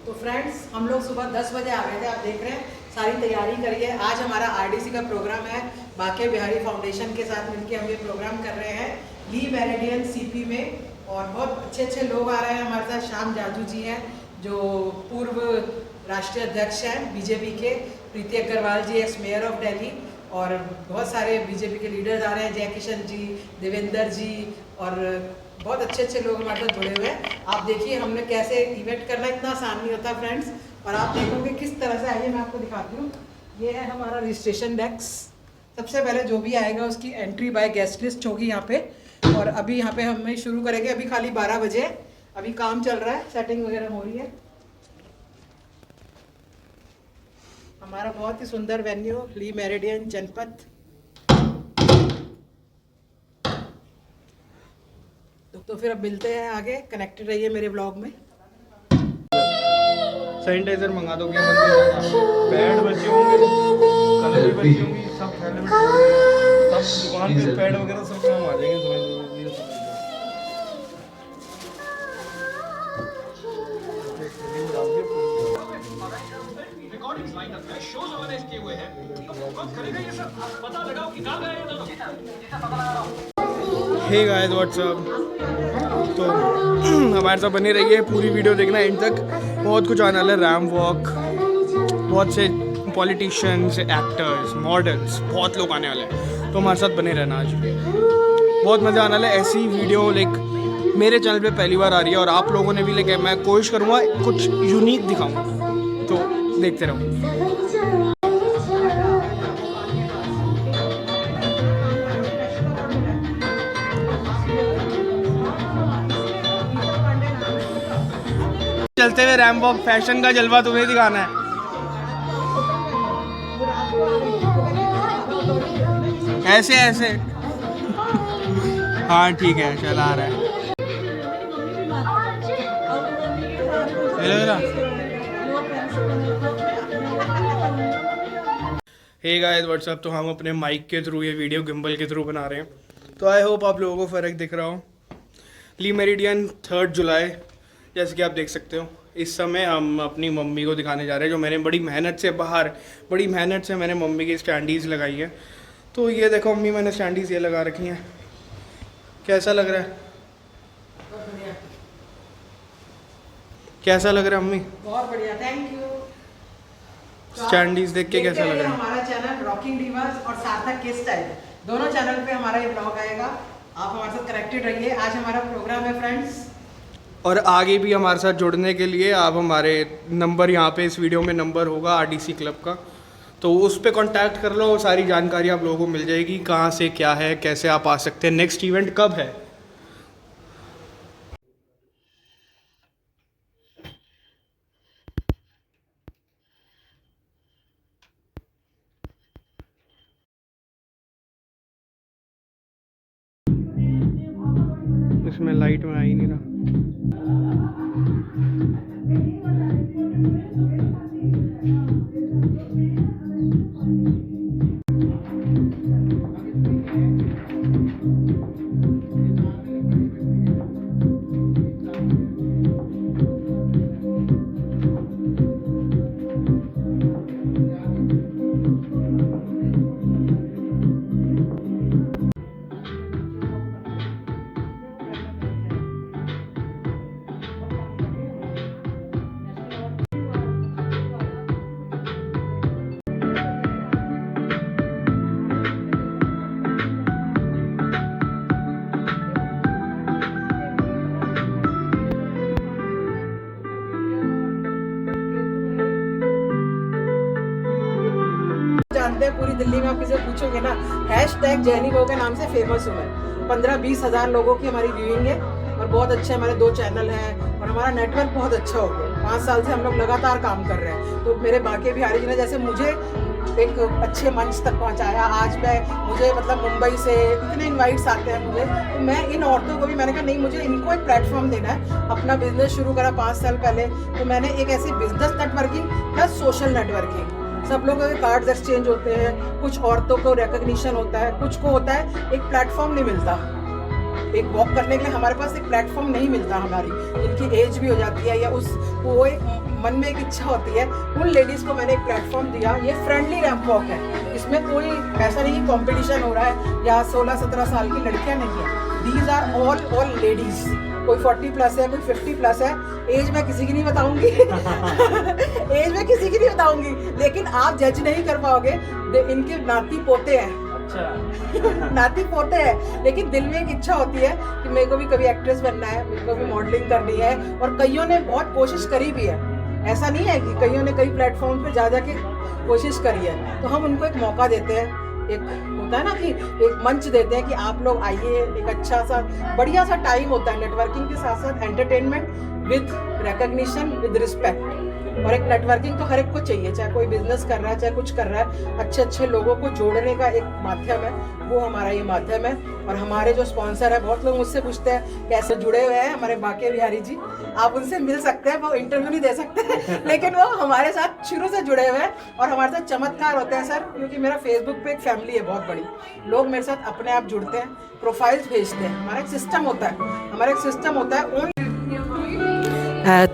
तो फ्रेंड्स हम लोग सुबह 10 बजे आ गए थे, आप देख रहे हैं सारी तैयारी करी है। आज हमारा आरडीसी का प्रोग्राम है, बाके बिहारी फाउंडेशन के साथ मिलकर हम ये प्रोग्राम कर रहे हैं ली मेरिडियन सीपी में। और बहुत अच्छे अच्छे लोग आ रहे हैं हमारे साथ। श्याम जाजू जी हैं जो पूर्व राष्ट्रीय अध्यक्ष हैं बीजेपी के, प्रीति अग्रवाल जी एक्स मेयर ऑफ दिल्ली, और बहुत सारे बीजेपी के लीडर्स आ रहे हैं, जय किशन जी, देवेंद्र जी, और बहुत अच्छे अच्छे लोग हमारे साथ जुड़े हुए हैं। आप देखिए हमने कैसे इवेंट करना, इतना आसान नहीं होता फ्रेंड्स, और आप देखोगे किस तरह से। आइए मैं आपको दिखाती हूँ, ये है हमारा रजिस्ट्रेशन डेस्क। सबसे पहले जो भी आएगा उसकी एंट्री बाय गेस्ट लिस्ट होगी यहाँ पे, और अभी यहाँ पे हमें शुरू करेंगे। अभी खाली 12 बजे, अभी काम चल रहा है, सेटिंग वगैरह हो रही है। हमारा बहुत ही सुंदर वेन्यू ली मेरिडियन जनपद। तो फिर अब मिलते हैं आगे, कनेक्टेड रहिए मेरे ब्लॉग में। सैनिटाइजर मंगा दो, पैड बचे होंगे, कलर भी बची होंगी, सब थैले में सब दुकान पे पैड वगैरह सब काम आ जाएंगे। हे गाइस व्हाट्सअप, तो हमारे साथ बने रहिए, पूरी वीडियो देखना एंड तक। बहुत कुछ आने वाला है, रैम वॉक, बहुत से पॉलिटिशियंस, एक्टर्स, मॉडल्स, बहुत लोग आने वाले हैं, तो हमारे साथ बने रहना। आज बहुत मज़ा आने वाला है। ऐसी वीडियो लाइक मेरे चैनल पे पहली बार आ रही है, और आप लोगों ने भी लाइक मैं कोशिश करूँगा कुछ यूनिक दिखाऊँ, तो देखते रहो। चलते हुए रैम वॉक, फैशन का जलवा तुम्हें दिखाना है। ऐसे ऐसे हाँ ठीक है, चला रहा है। हे गाइस व्हाट्सअप, तो हम अपने माइक के थ्रू ये वीडियो गिम्बल के थ्रू बना रहे हैं, तो आई होप आप लोगों को फ़र्क दिख रहा हो। ली मेरिडियन 3 जुलाई, जैसे कि आप देख सकते हो। इस समय हम अपनी मम्मी को दिखाने जा रहे हैं, जो मैंने बड़ी मेहनत से मैंने मम्मी की स्टैंडीज़ लगाई है। तो ये देखो मम्मी, मैंने स्टैंडीज़ ये लगा रखी हैं। कैसा लग रहा है? कैसा लग रहा है मम्मी? बहुत बढ़िया, थैंक यू। स्टैंडीज़ देख के कैसा लग रहा है? हमारा चैनल रॉकिंग डिवास और सार्थक के स्टाइल, दोनों चैनल पे हमारा ये ब्लॉग आएगा। आप हमारे साथ कनेक्टेड रहिए। आज हमारा प्रोग्राम है फ्रेंड्स, और आगे भी हमारे साथ जुड़ने के लिए आप हमारे नंबर, यहाँ पे इस वीडियो में नंबर होगा आरडीसी क्लब का, तो उस पर कांटेक्ट कर लो। सारी जानकारी आप लोगों को मिल जाएगी, कहाँ से क्या है, कैसे आप आ सकते हैं, नेक्स्ट इवेंट कब है। इसमें लाइट में आ ही नहीं रहा। जानते हैं पूरी दिल्ली में, आप किसी पूछोगे ना, #जैनी के नाम से फेमस हूँ मैं। 15-20 हज़ार लोगों की हमारी व्यूइंग है, और बहुत अच्छे हमारे 2 चैनल हैं, और हमारा नेटवर्क बहुत अच्छा हो गया। 5 साल से हम लोग लगातार काम कर रहे हैं। तो मेरे बाके बिहारी जी ने जैसे मुझे एक अच्छे मंच तक पहुंचाया, आज मुझे मतलब मुंबई से इतने इनवाइट्स आते हैं मुझे, तो मैं इन औरतों को भी, मैंने कहा नहीं, मुझे इनको एक प्लेटफॉर्म देना है। अपना बिजनेस शुरू करा 5 साल पहले, तो मैंने एक ऐसी business networking plus social networking, सब लोगों के कार्ड्स एक्सचेंज होते हैं, कुछ औरतों को रिकॉग्निशन होता है, कुछ को होता है एक प्लेटफॉर्म नहीं मिलता। एक वॉक करने के लिए हमारे पास एक प्लेटफॉर्म नहीं मिलता, हमारी जिनकी एज भी हो जाती है या उस वो एक मन में एक इच्छा होती है, उन लेडीज़ को मैंने एक प्लेटफॉर्म दिया। ये फ्रेंडली रैंप वॉक है, इसमें कोई ऐसा नहीं कि कंपटीशन हो रहा है या 16-17 साल की लड़कियां नहीं है। दीज आर ऑल लेडीज़, कोई 40 प्लस है, कोई 50 प्लस है। एज मैं किसी की नहीं बताऊंगी एज मैं किसी की नहीं बताऊंगी, लेकिन आप जज नहीं कर पाओगे। इनके नाती पोते हैं नाती पोते हैं, लेकिन दिल में एक इच्छा होती है कि मेरे को भी कभी एक्ट्रेस बनना है, मेरे को भी मॉडलिंग करनी है। और कईयों ने बहुत कोशिश करी भी है, ऐसा नहीं है कि कईयों ने कई प्लेटफॉर्म पे जा के कोशिश करी है। तो हम उनको एक मौका देते हैं, एक होता है ना कि एक मंच देते हैं कि आप लोग आइए। एक अच्छा सा बढ़िया सा टाइम होता है नेटवर्किंग के साथ साथ entertainment with recognition with respect. और एक नेटवर्किंग तो हर एक को चाहिए, चाहे कोई बिजनेस कर रहा है, चाहे कुछ कर रहा है। अच्छे अच्छे लोगों को जोड़ने का एक माध्यम है, वो हमारा ये माध्यम है। और हमारे जो स्पॉन्सर है, बहुत लोग मुझसे पूछते हैं कैसे जुड़े हुए हैं हमारे बाके बिहारी जी। आप उनसे मिल सकते हैं, वो इंटरव्यू नहीं दे सकते लेकिन वो हमारे साथ शुरू से जुड़े हुए हैं और हमारे साथ चमत्कार होते हैं सर। क्योंकि मेरा फेसबुक पे एक फैमिली है बहुत बड़ी, लोग मेरे साथ अपने आप जुड़ते हैं, प्रोफाइल्स भेजते हैं। हमारा एक सिस्टम होता है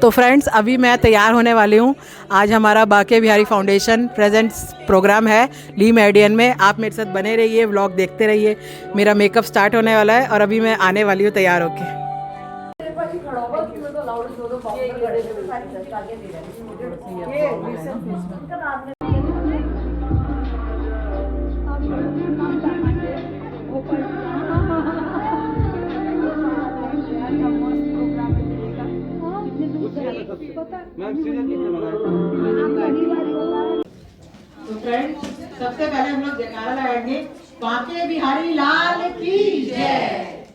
तो फ्रेंड्स, अभी मैं तैयार होने वाली हूँ। आज हमारा Banke Bihari foundation presents programme है ली मेरिडियन में। आप मेरे साथ बने रहिए, व्लॉग देखते रहिए। मेरा मेकअप स्टार्ट होने वाला है और अभी मैं आने वाली हूँ तैयार होके। तो फ्रेंड्स, सबसे पहले हम लोग जयकारा लगाएंगे, बाके बिहारी लाल की जय।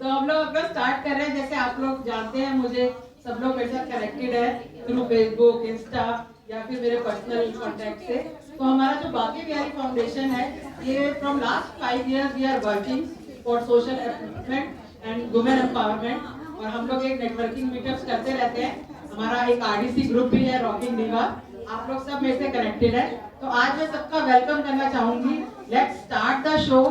तो हम लोग अपना स्टार्ट कर रहे हैं। जैसे आप लोग जानते हैं, मुझे सब लोग मेरे साथ कनेक्टेड है थ्रू फेसबुक, इंस्टा या फिर मेरे पर्सनल कॉन्टैक्ट से। तो हमारा जो बाके बिहारी फाउंडेशन है, ये from last 5 years we are working for social empowerment and women empowerment. और हम लोग एक नेटवर्किंग मीटअप्स करते रहते हैं। हमारा एक आरडीसी ग्रुप भी है, रॉकिंग डिवा। आप लोग सब मेरे से कनेक्टेड है। तो आज मैं सबका वेलकम करना चाहूंगी। Let's start the show.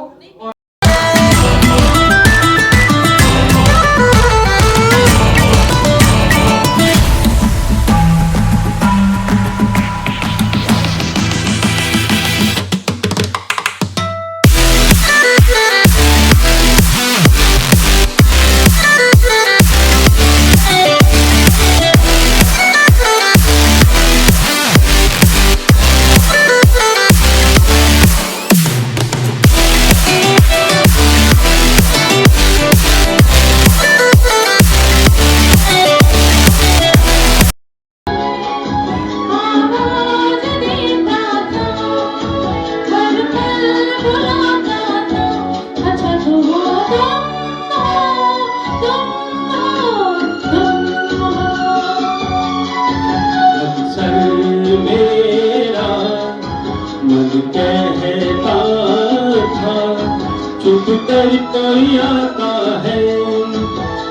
चुप कर कोई आता है,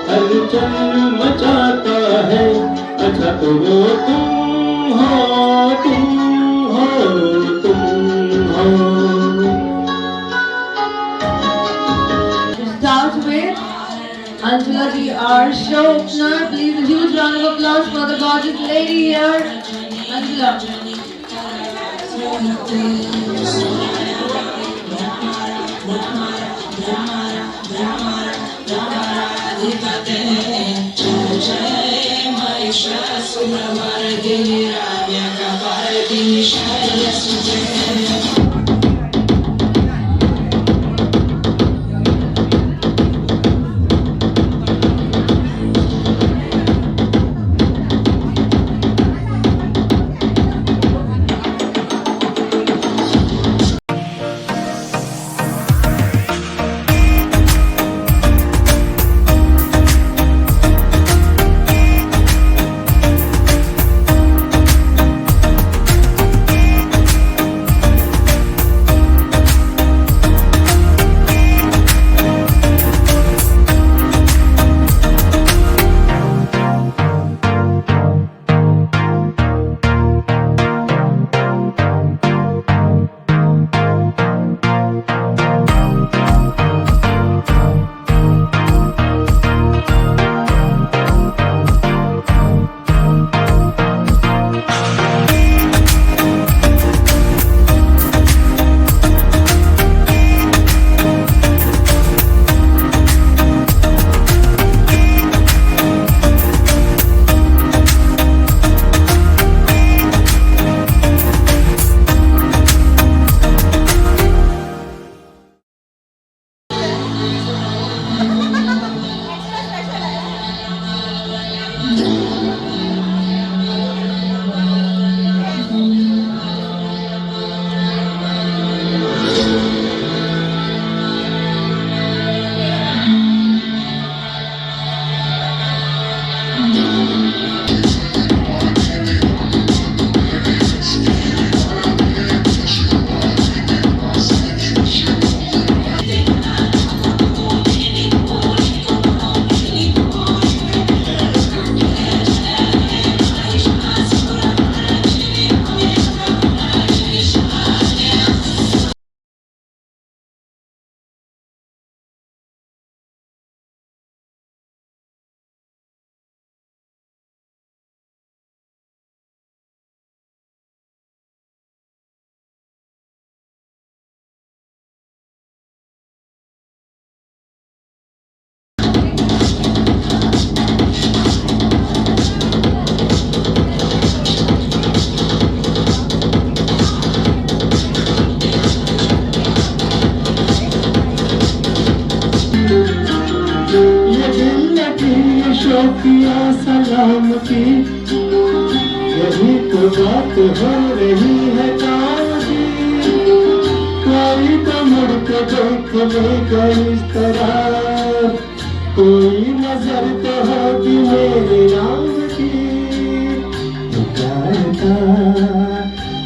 हलचल मचाता है। अच्छा तो वो तुम हो, तुम हो, तुम हो। Start with Angela ji, our show opener. Please a huge round of applause for the gorgeous lady here, Angela. किया सलामती, यही तो बात हो रही है काम की। कोई तो मुड़ के देख लेगा इस तरह, कोई नजर तो होगी मेरे नाम की। पुकारता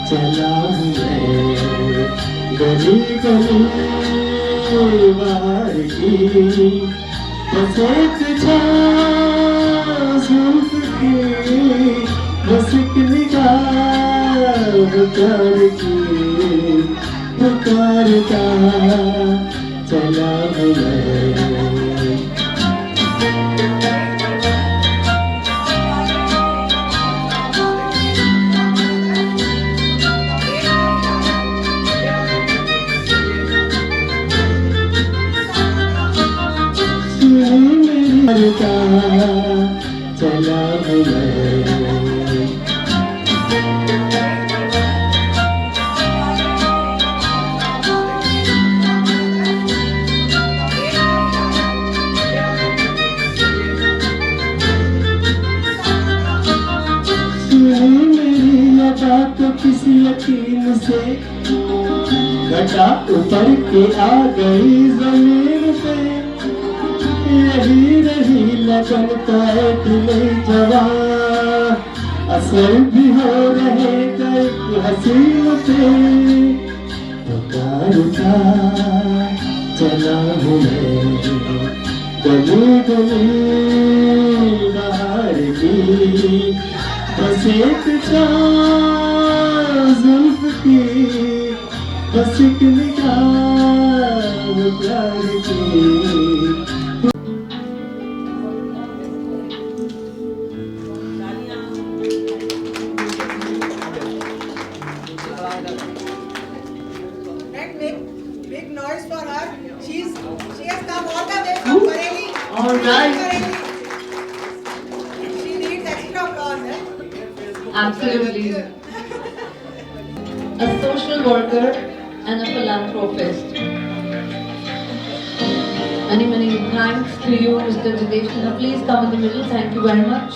चला हूँ मैं गली गली बाहर की, बस एक जुल्फ की, बस एक निगाह प्यार की। पुकारता चला हूँ मैं। चला हूँ मैं। मेरी अदा तो किसी यकीन से घटा उतर के आ गई जमीन पे, यही रही लगन का दिले जवान, असर भी हो रहे गए हसीन पे। पुकारता चला हूँ मैं गली गली बाहर की, बस एक जुल्फ की, बस एक निगाह प्यार की। Big noise for her. She has come all the way from Bareilly. All right. She needs extra applause, eh? Absolutely. A social worker and a philanthropist. Many, many thanks to you, Mr. Jidesh Khanna. Please come in the middle. Thank you very much.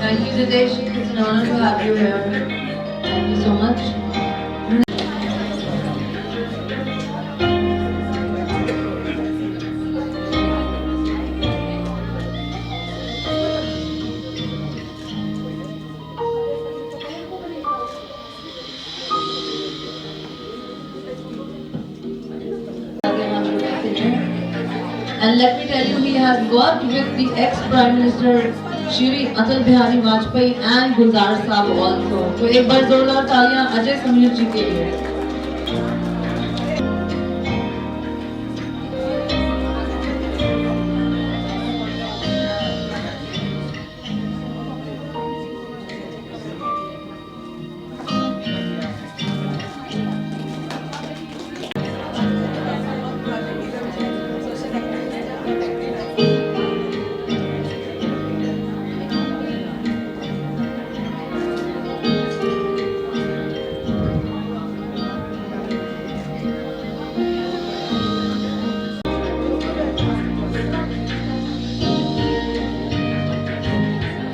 Thank you, Jidesh. It's an honor to have you here. Thank you so much. And let me tell you, he has worked with the ex-Prime Minister Shri Atal Bihari Vajpayee and Gulzar Saab also. तो एक बार जोरदार तालियां अजय समीर जी के लिए.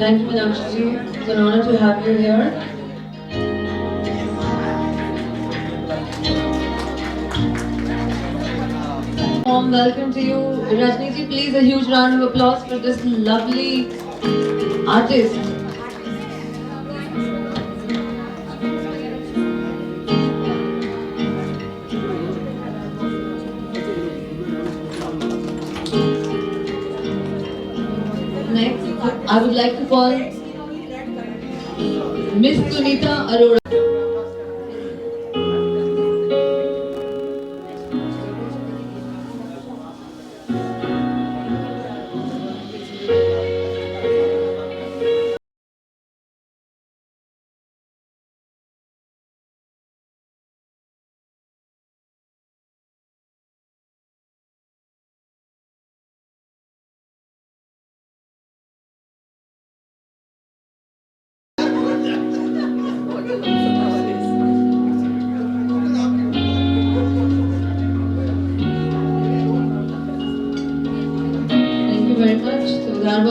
Thank you, Meenakshi ji. It's an honor to have you here. Warm welcome to you, Rajni ji. Please a huge round of applause for this lovely artist. Next, I would like to call Miss Sunita Arora.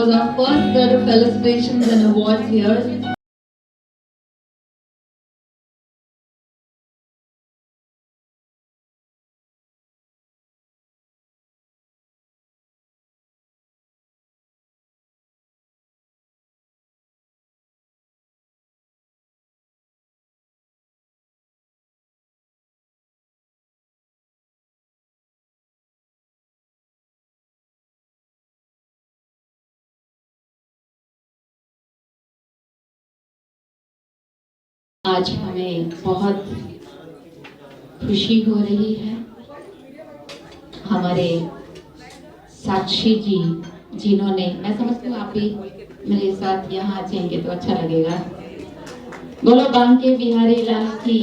was our first set of felicitations and awards here. आज हमें बहुत खुशी हो रही है। हमारे साक्षी जी जिन्होंने, मैं समझती हूँ आप भी मेरे साथ यहाँ आएंगे तो अच्छा लगेगा। बोलो बांके बिहारी लाल की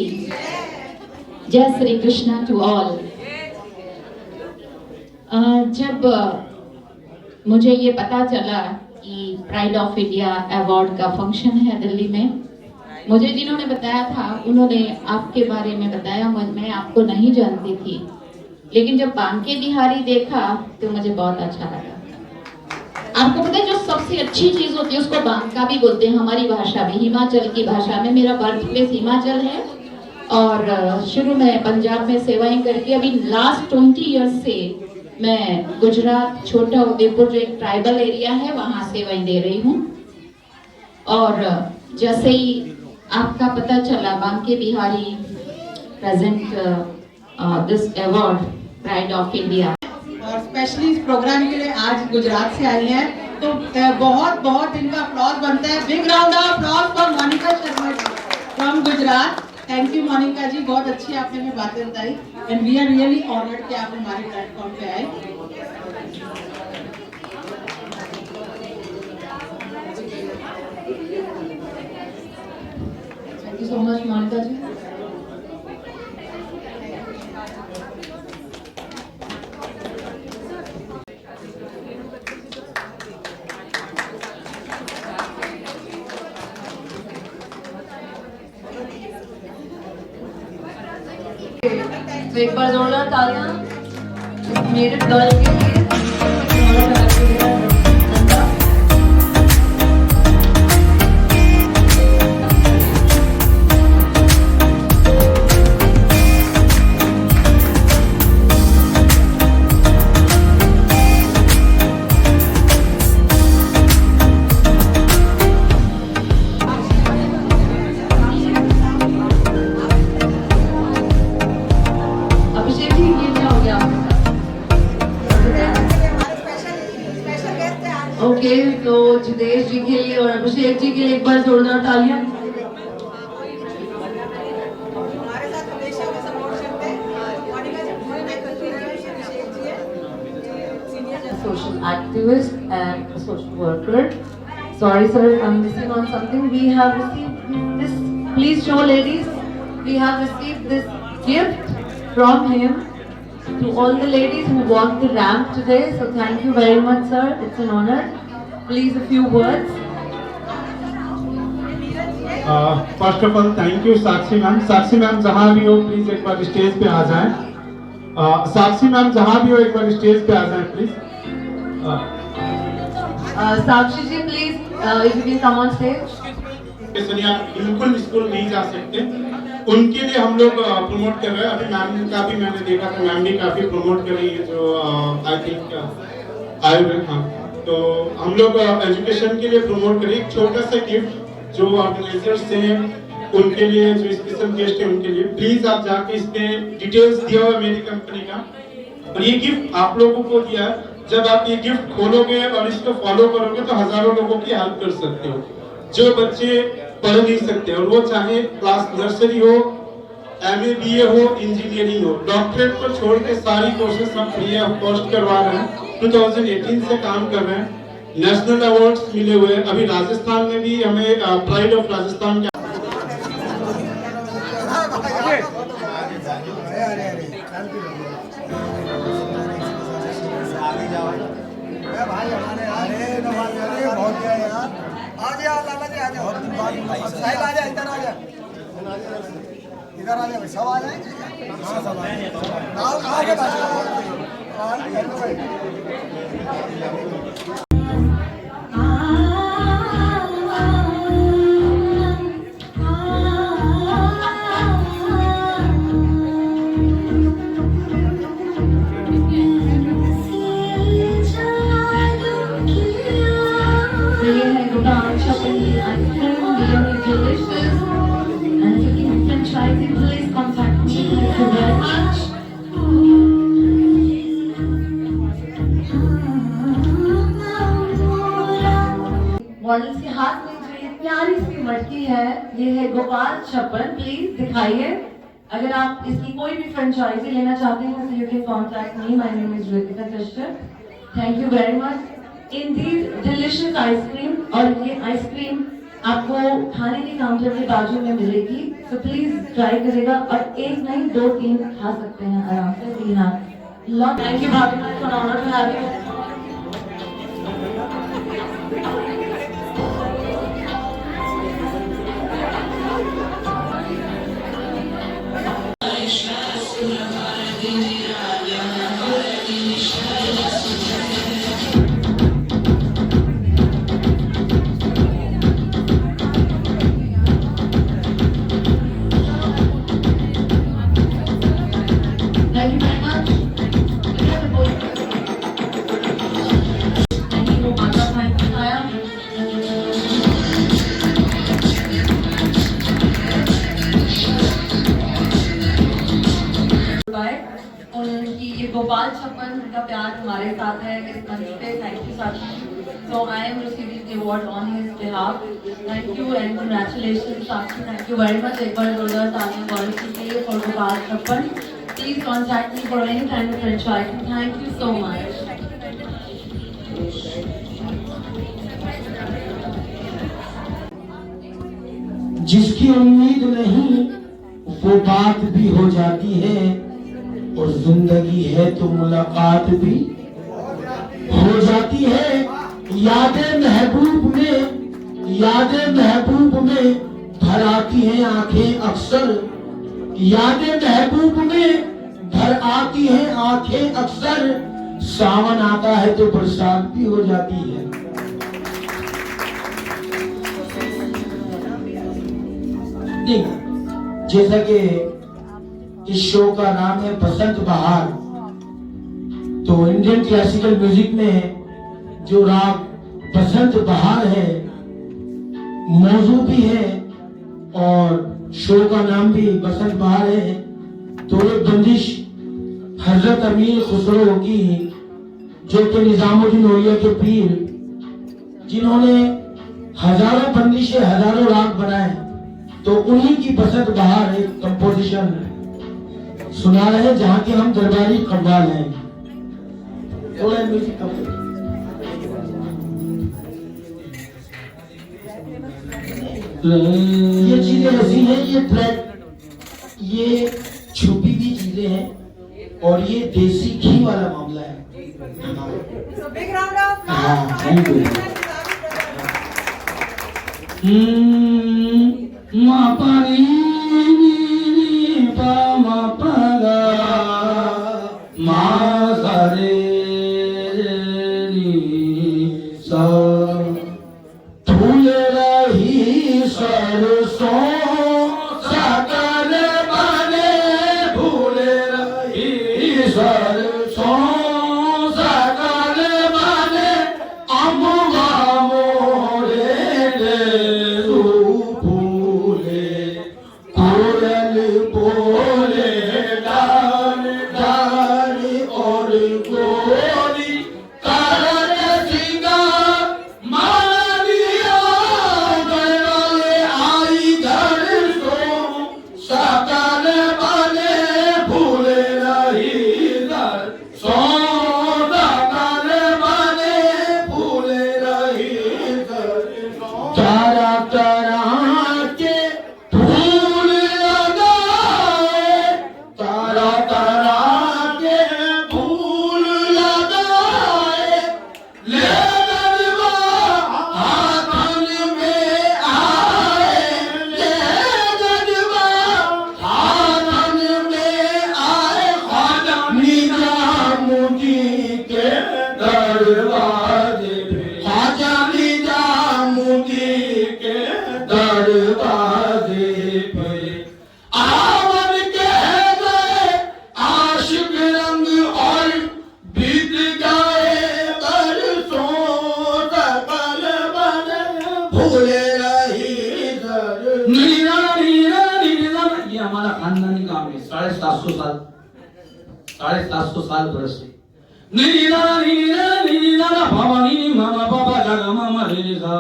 जय श्री कृष्णा टू ऑल। जब मुझे ये पता चला कि प्राइड ऑफ इंडिया अवार्ड का फंक्शन है दिल्ली में, मुझे जिन्होंने बताया था उन्होंने आपके बारे में बताया, मैं आपको नहीं जानती थी, लेकिन जब बांके बिहारी देखा तो मुझे बहुत अच्छा लगा। आपको पता है जो सबसे अच्छी चीज होती है उसको बांका भी बोलते हैं हमारी भाषा में, हिमाचल की भाषा में। मेरा बर्थ प्लेस हिमाचल है और शुरू में पंजाब में सेवाएं करके अभी लास्ट 20 ईयर्स से मैं गुजरात छोटा उदयपुर जो एक ट्राइबल एरिया है वहां सेवाएं दे रही हूँ। और जैसे ही आपका पता चला Banke Bihari present this award pride of India, और स्पेशली इस प्रोग्राम के लिए आज गुजरात से आई हैं, तो बहुत बहुत इनका अप्लॉज बनता है। Big round of applause for Monika Sharma ji from Gujarat. Thank you Monika ji, बहुत अच्छी आपने हमें बातें बताई and we are really honoured कि आप हमारे प्लेटफॉर्म पे आए। Thank you so much Monika ji. तो एक बार जोरदार तालियां मेरे गर्ल के लिए। ओके, तो जितेश जी के लिए और अभिषेक जी के लिए एक बार जोरदार तालियां। हमारे साथ हमेशा वो सपोर्ट करते हैं। मोनिका जी social activist and a social worker. Sorry sir, I'm missing on something. We have received this, please show ladies, we have received this gift from him to all the ladies who walked the ramp today. So thank you very much sir, it's an honor. Please a few words. First of all thank you Sakshi ma'am. Sakshi ma'am जहाँ भी हो please एक बार stage पे आ जाएं। साक्षी ma'am जहाँ भी हो एक बार स्टेज पे आ जाएं please. Sakshi ji please if you can come on stage. Sonia बिल्कुल स्कूल नहीं जा सकते, उनके लिए हम लोग प्रमोट कर रहे हैं। अभी मैम का भी मैंने देखा तो मैम भी काफी प्रमोट कर रही है जो आई थिंक आए। हाँ, तो हम लोग एजुकेशन के लिए प्रमोट करें। एक छोटा सा गिफ्ट जो ऑर्गेनाइजर्स हैं उनके लिए, जो स्पेशल गेस्ट हैं उनके लिए, प्लीज आप जाके इसके डिटेल्स दिया हुआ मेरी कंपनी का। और ये गिफ्ट आप लोगों को दिया, जब आप ये गिफ्ट खोलोगे और इसको फॉलो करोगे तो हजारों लोगों की हेल्प कर सकते हो जो बच्चे पढ़ नहीं सकते, और वो चाहे क्लास नर्सरी हो, MA BA हो, इंजीनियरिंग हो, डॉक्टरेट को छोड़ के सारी कोर्सेज हम फ्री ऑफ कॉस्ट करवा रहे हैं। 2018 से काम कर रहे हैं, नेशनल अवार्ड्स मिले हुए। अभी राजस्थान में भी हमें प्राइड ऑफ राजस्थान का इधर आ जाए, सब आ जाएंगे। हाँ सब आएंगे। please contact me. Thank you very much. Models के हाथ में जो ये प्यारी सी मटकी है, ये है गोपाल छप्पन। प्लीज दिखाइए। अगर आप इसकी कोई भी फ्रेंचाइजी लेना चाहते हैं तो you can contact me. My name is Ritika Kashyap. Thank you very much. In these delicious ice cream, और ये आइसक्रीम आपको खाने के काउंटर के बाजू में मिलेगी, तो प्लीज ट्राई करेगा। और एक नहीं 2-3 खा सकते हैं आराम से, 3 आप। थैंक यू भाभी, for honour to have you. Thank you very much. Thank you, Mata. Thank you, Maya. उनकी ये गोपाल छप्पन का प्यार हमारे साथ है इस मंच पे। Thank you Sakshi. So I am receiving the award on his behalf. Thank you and congratulations Sakshi. Thank you very much। एक बार जोरदार तालियां गौरव के लिए for गोपाल छप्पन। Please contact me for any kind of franchise. Thank you so much. जिसकी उम्मीद नहीं वो बात भी हो जाती है, और जिंदगी है तो मुलाकात भी हो जाती है। यादें महबूब में भर आती हैं आंखें अक्सर, यादें महबूब में भर आती हैं आंखें अक्सर। सावन आता है तो बरसात भी हो जाती है। जैसा कि इस शो का नाम है बसंत बहार, तो इंडियन क्लासिकल म्यूजिक में जो राग बसंत बहार है मौजू भी है और शो का नाम भी बसंत बहार है। तो एक बंदिश हजरत अमीर खुसरो की, जो कि निजामुद्दीन औलिया के पीर, जिन्होंने हजारों बंदिशें हजारों राग बनाए, तो उन्हीं की बसंत बहार एक कंपोजिशन सुना रहे हैं, जहाँ के हम दरबारी कव्वाल हैं। थोड़ा म्यूजिक ये चीजें ऐसी हैं, ये ट्रैक, ये छुपी हुई चीजें हैं और ये देसी घी वाला मामला है। So big round of applause. हाँ, थैंक यू। मा पानी पा मा पगा मा रे सा, फूल रही सरसों सकल बने, फूल रही सरसों सकल बने, अम्मा मोरे फूले कोयल बोले डाल डाल और गोरी करन सिंगार मारिया गले आई घर सो सकल बने, फूल रही घर नाम है 750 साल बरसे नीना नीना नीना बाबा नी मामा बाबा जागा मामा रे सा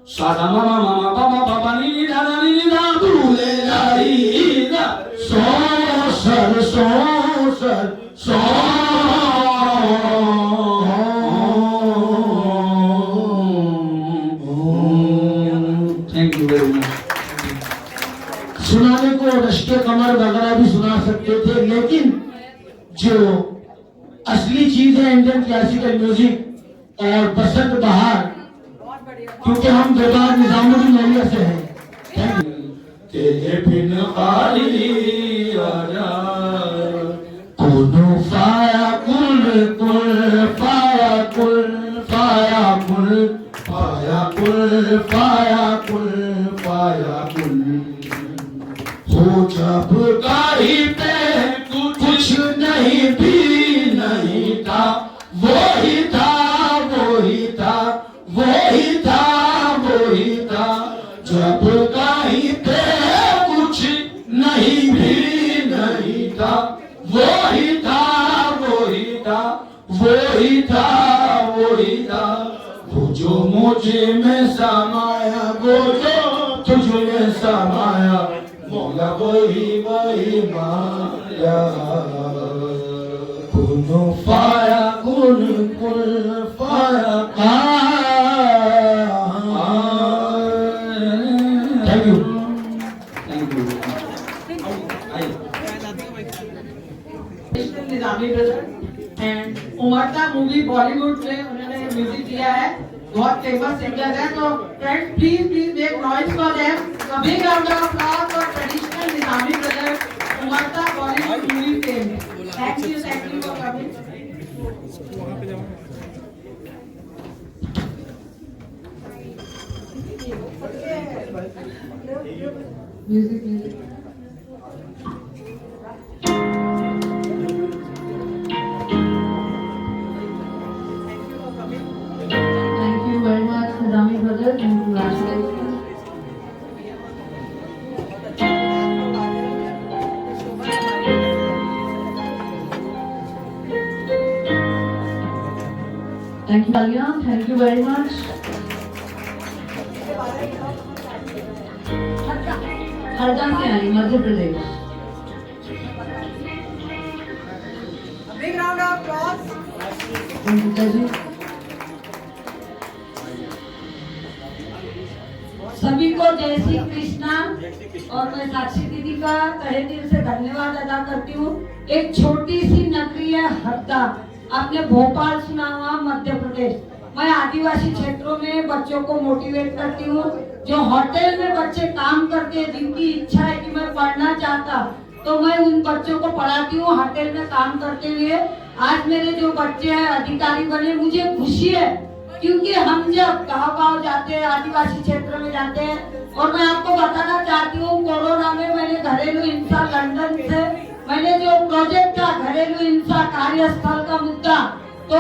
सादा मामा मामा बाबा बाबा नी दादा नी दा दूले लाई दा so sir thank you very much. सुनाने को रश्के कमर वगैरह भी सुना सकते थे, लेकिन जो असली चीज है इंडियन क्लासिकल म्यूजिक और बसंत बहार, क्योंकि हम दरबार निजामुद्दीन औलिया से हैं। तेरे बिन खाली आजा कुनु फाया कुल कुल फाया कुल फाया कुल फाया कुल फाया कुल फाया कुल हो जब गाड़ी पे कुछ नहीं भी नहीं था, वही था वही था वही था वही था, जब कहीं पे कुछ नहीं भी नहीं था, वही था वही था वही था वही था, वो जो मुझे में समाया वो जो तुझ में समाया, मौला वही वही माया। कुन फाया कुन कुल फाया thank you. Nizami brother and उमरता movie Bollywood में उन्होंने म्यूजिक दिया है, बहुत फेमस सिंगर है। तो friends please make noise for them, a big round of applause for traditional Nizami brother उमरता Bollywood movie fame. Thank you for coming. Music thank you very much Nizami brother and congratulations. Thank you Alia, thank you very much. Harda से आई Madhya Pradesh. Big round of applause. जी सभी को जय श्री कृष्णा। और मैं साक्षी दीदी का तहे दिल से धन्यवाद अदा करती हूँ। एक छोटी सी नगरी है हरदा, आपने भोपाल सुना हुआ, मध्य प्रदेश। मैं आदिवासी क्षेत्रों में बच्चों को मोटिवेट करती हूँ। जो होटल में बच्चे काम करते हैं, जिनकी इच्छा है कि मैं पढ़ना चाहता, तो मैं उन बच्चों को पढ़ाती हूँ होटल में काम करते हुए। आज मेरे जो बच्चे हैं अधिकारी बने, मुझे खुशी है, क्योंकि हम जब गाँव जाते हैं, आदिवासी क्षेत्र में जाते हैं, और मैं आपको बताना चाहती हूँ कोरोना में मैंने घरेलू हिंसा लंदन से मैंने जो प्रोजेक्ट था घरेलू हिंसा कार्यस्थल का मुद्दा, तो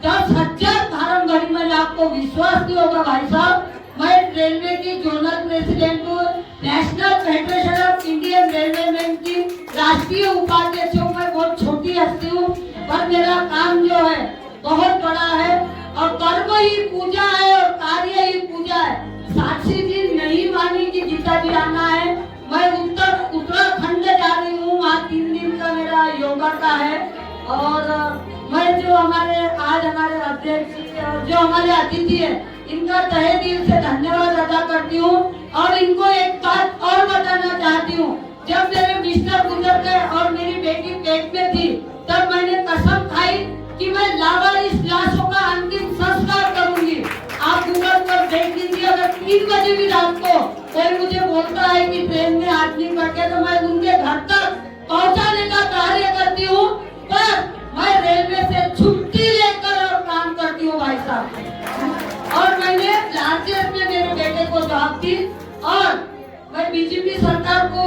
10,000 फार्म भरी। मैंने आपको विश्वास नहीं होगा भाई साहब, मैं रेलवे की जोनल प्रेसिडेंट हूँ, national federation of Indian railway man की राष्ट्रीय उपाध्यक्ष हूँ। मैं बहुत छोटी हस्ती हूँ, पर मेरा काम जो है बहुत बड़ा है, और कर्म ही पूजा है और कार्य ही पूजा है। साक्षी जी नहीं मानी कि गीता जी आना है, मैं उत्तराखंड जा रही हूँ, वहाँ 3 दिन का मेरा योगा का है। और मैं जो हमारे अध्यक्ष और जो हमारे अतिथि है, इनका तहे दिल से धन्यवाद अदा करती हूँ। और इनको एक बात और बताना चाहती हूँ, जब मेरे मिस्टर गुजर गए और मेरी बेटी पेट में थी, तब मैंने कसम खाई कि मैं लावारिस लाशों का अंतिम संस्कार करूंगी। आप गूगल पर देख लीजिए, अगर 3 बजे भी रात को कोई मुझे बोलता है कि ट्रेन में आदमी करके, तो मैं उनके घर तक पहुंचाने का कार्य करती हूँ। पर मैं रेलवे से छुट्टी लेकर और काम करती हूँ भाई साहब। और मैंने लार्जेस्ट में मेरे बेटे को जॉब दी, और मैं बीजेपी सरकार को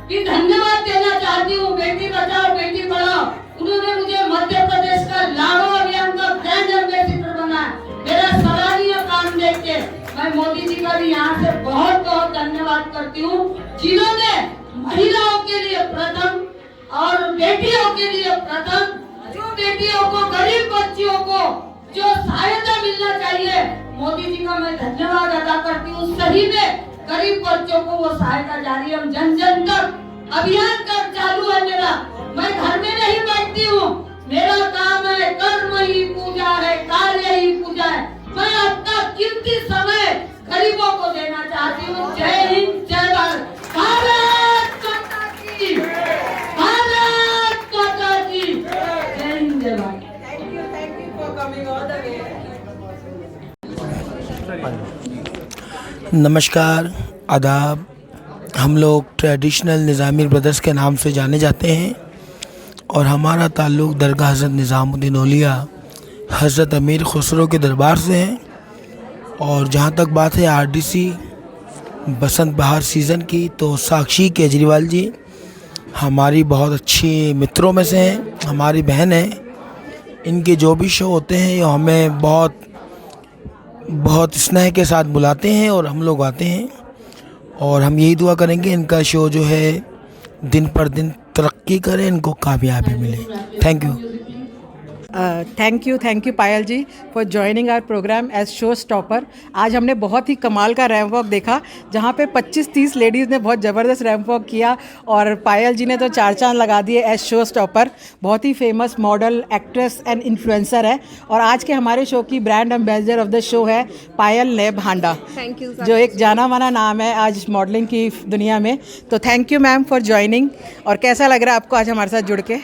भी धन्यवाद देना चाहती हूँ। बेटी बचाओ बेटी पढ़ाओ, उन्होंने मुझे मध्य प्रदेश का लाडो अभियान का ब्रांड एम्बेसडर बनाया। मेरा सराहनीय काम देख के मैं मोदी जी का भी यहाँ से बहुत बहुत धन्यवाद करती हूँ, जिन्होंने महिलाओं के लिए बेटियों के लिए प्रथम, जो बेटियों को, गरीब बच्चियों को जो सहायता मिलना चाहिए, मोदी जी का मैं धन्यवाद अदा करती हूँ। सही में गरीब बच्चों को वो सहायता जारी है। हम जन जन तक अभियान कर चालू है मेरा। मैं घर में नहीं बैठती हूँ, मेरा काम है कर्म ही पूजा है, कार्य ही पूजा है। मैं अपना कीमती समय गरीबों को देना चाहती हूँ। जय हिंद, जय भारत, भारत माता की, भारत माता की, जय हिंद, जय Bharat. Thank you for coming all the way. नमस्कार, आदाब। हम लोग ट्रेडिशनल निज़ामी ब्रदर्स के नाम से जाने जाते हैं और हमारा ताल्लुक़ दरगाह हज़रत निज़ामुद्दीन औलिया हज़रत अमीर खुसरो के दरबार से है। और जहाँ तक बात है आरडीसी बसंत बहार सीज़न की, तो साक्षी केजरीवाल जी हमारी बहुत अच्छी मित्रों में से हैं, हमारी बहन है। इनके जो भी शो होते हैं ये हमें बहुत स्नेह के साथ बुलाते हैं और हम लोग आते हैं। और हम यही दुआ करेंगे इनका शो जो है दिन पर दिन तरक्की करे, इनको कामयाबी मिले। Thank you. Thank you Payal ji for joining our programme as show stopper. आज हमने बहुत ही कमाल का रैंप वॉक देखा, जहाँ पे 25-30 लेडीज़ ने बहुत ज़बरदस्त रैंप वॉक किया और पायल जी ने तो 4 चांद लगा दिए एज शो स्टॉपर। बहुत ही famous model, actress and influencer है और आज के हमारे शो की brand ambassador of the show है पायल नेब हांडा, थैंक यू, जो एक जाना माना नाम है आज मॉडलिंग की दुनिया में। तो thank you ma'am for joining. और कैसा लग रहा है आपको आज हमारे साथ जुड़ के?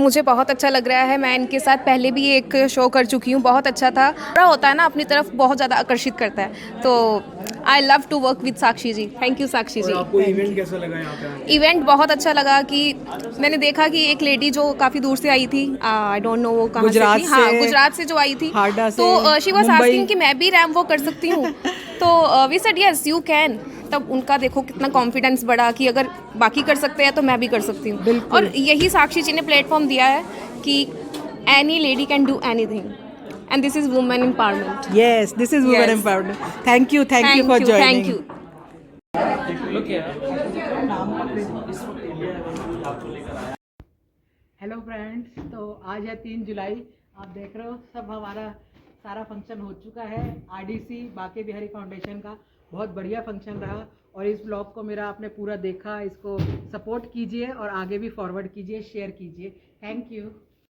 मुझे बहुत अच्छा लग रहा है। मैं इनके साथ पहले भी एक शो कर चुकी हूँ, बहुत अच्छा था। बड़ा होता है ना, अपनी तरफ बहुत ज़्यादा आकर्षित करता है। तो I love to work with Sakshi ji. Thank you Sakshi ji. आपको इवेंट कैसा लगा यहाँ पे? इवेंट बहुत अच्छा लगा कि मैंने देखा कि एक लेडी जो काफ़ी दूर से आई थी, आई डोंट नो वो कहाँ से थी, हाँ गुजरात से जो आई थी, तो शी वाज आस्किंग कि मैं भी रैंप वॉक कर सकती हूँ। तो we said yes you can. तब उनका देखो कितना कॉन्फिडेंस बढ़ा कि अगर बाकी कर सकते हैं तो मैं भी कर सकती हूँ। और यही साक्षी जी ने प्लेटफॉर्म दिया है कि any lady can do anything and this is women empowerment. Yes, this is women empowerment. Thank you for joining. Thank you. Hello friends, तो आज है 3 जुलाई। आप देख रहे हो सब हमारा सारा फंक्शन हो चुका है आरडीसी बाके बिहारी फाउंडेशन का। बहुत बढ़िया फंक्शन रहा और इस ब्लॉग को मेरा आपने पूरा देखा, इसको सपोर्ट कीजिए और आगे भी फॉरवर्ड कीजिए, शेयर कीजिए। Thank you.